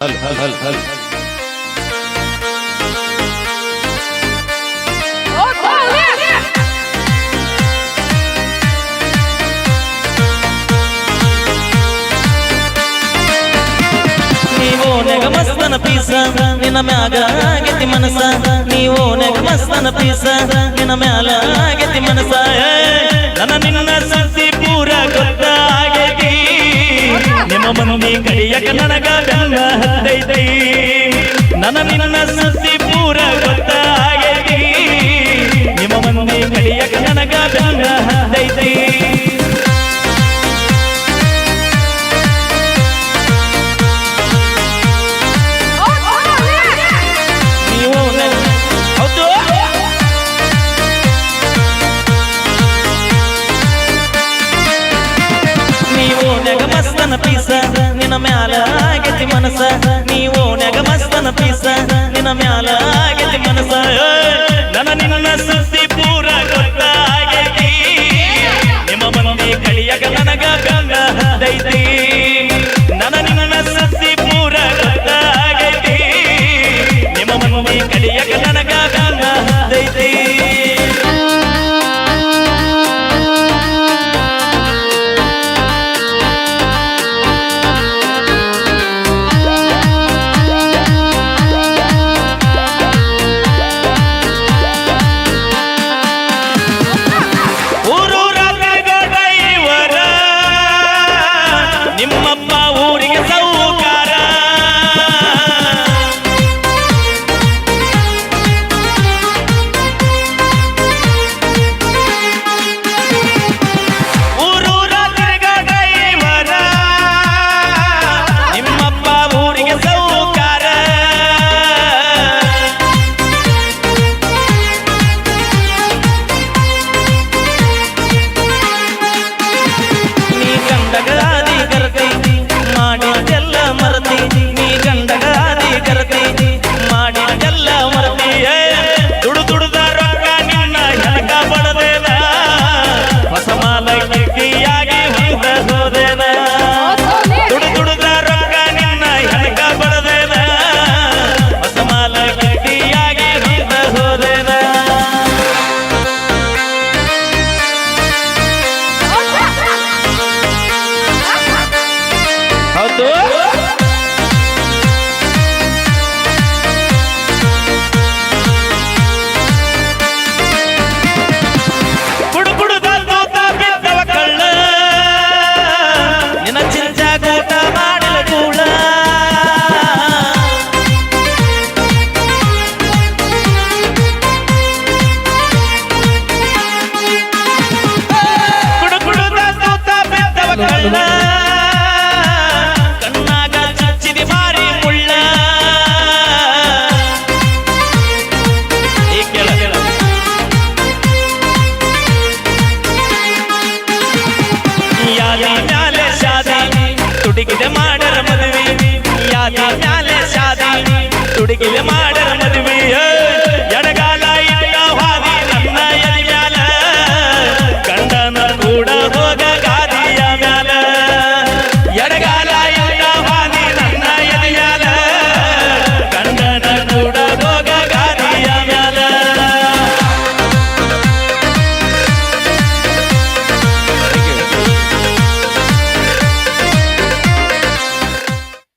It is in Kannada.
ಹಲ್ ಹಲ್ ಹಲ್ ಹಲ್ ನೀವು ನೆಗ ಮಸ್ತನ ಪೀಸ ನಿನ್ನ ಮ್ಯಾಗ ಆಗೈತಿ ಮನಸ ನೀವು ನೆಗ ಮಸ್ತನ ಪೀಸ ನಿನ್ನ ಮ್ಯಾಲ ಆಗೈತಿ ಮನಸ ನನ್ನ ನಿನ್ನ ಸುದ್ದಿ ಪೂರ ಗೊತ್ತಾಗೈತಿ ನಿಮ್ಮ ಮಂದಿ ಕಡಿಯಕ ನನಗ ಬೆನ್ನ ಹತ್ತೈತಿ ನನ್ನ ನಿನ್ನ ಸುದ್ದಿ ಪೂರ ಗೊತ್ತಾಗೈತಿ ನಿಮ್ಮ ಮಂದಿ ಕಡಿಯಕ ನನಗ ಬೆನ್ನ ಹತ್ತೈತಿ ಪೀಸ ನಿನ್ನ ಮ್ಯಾಲ ಆಗೈತಿ ಮನಸ ನೀವು ನೆಗ ಮಸ್ತನ ಪೀಸ ನಿನ್ನ ಮ್ಯಾಲ ಆಗೈತಿ ಮನಸ ನನ್ನ ನಿನ್ನ ಸುದ್ದಿ ಪೂರ ಗೊತ್ತಾಗೈತಿ ನಿಮ್ಮ ಮಂದಿ ಕಳಿಯಗ ನನಗ ಬೆನ್ನ ಹತ್ತೈತಿ ನನ್ನ ನಿನ್ನ ಸುದ್ದಿ ಪೂರ ಗೊತ್ತಾಗೈತಿ ನಿಮ್ಮ ಮಂದಿ ಕಳಿಯಗ ನನಗ ಬೆನ್ನ ಹತ್ತೈತಿ ನಿಮ್ಮಪ್ಪ ಊರಿಗೆ ಸೌಕಾರ ಊರೂರ ತಿರುಗಾಡೈವರ ನಿಮ್ಮಪ್ಪ ಊರಿಗೆ ಸೌಕಾರ ನೀ ಕಂಡಗಾದಿ ಮಾಡಿದೆಲ್ಲ ಮರತಿ ನೀ ಗಂಡಗಾದಿ ಕರತಿ ಮಾಡಿದೆಲ್ಲ ಮರತಿ ದುಡು ದುಡುದ ರೊಕ್ಕ ನಿನ್ನ ಹೆಣಕ ಬಡದೇನ ಹೊಸ ಮಾಲ ಕಿಕ್ಕಿಯಾಗಿ ಹೊಂದ ಹೋದೇನ ದುಡು ದುಡುದ ರೊಕ್ಕ ನಿನ್ನ ಹೆಣಕ ಬಡದೇನ ಹೊಸ ಮಾಲ ಕಿಕ್ಕಿಯಾಗಿ ಹೊಂದ ಹೋದೇನ ಹೌದು ಕುಡು ಕುಡುದ ತೂತ ಬಿದ್ದವ ಕಳ್ಳ ನಿನ್ನ ಚಿಂಚಾಗೂಟ ಮಾಡಲ ಕೂಳ ಕುಡು ಕುಡುದ ತೂತ ಬಿದ್ದವ ಕಳ್ಳ ತುಡಿಗಿಲೆ ಮಾಡರ ಮದುವೆ ಯಾದ ಮ್ಯಾಲೆ ಶಾದಿ ತುಡಿಗಿಲೆ ಮಾಡ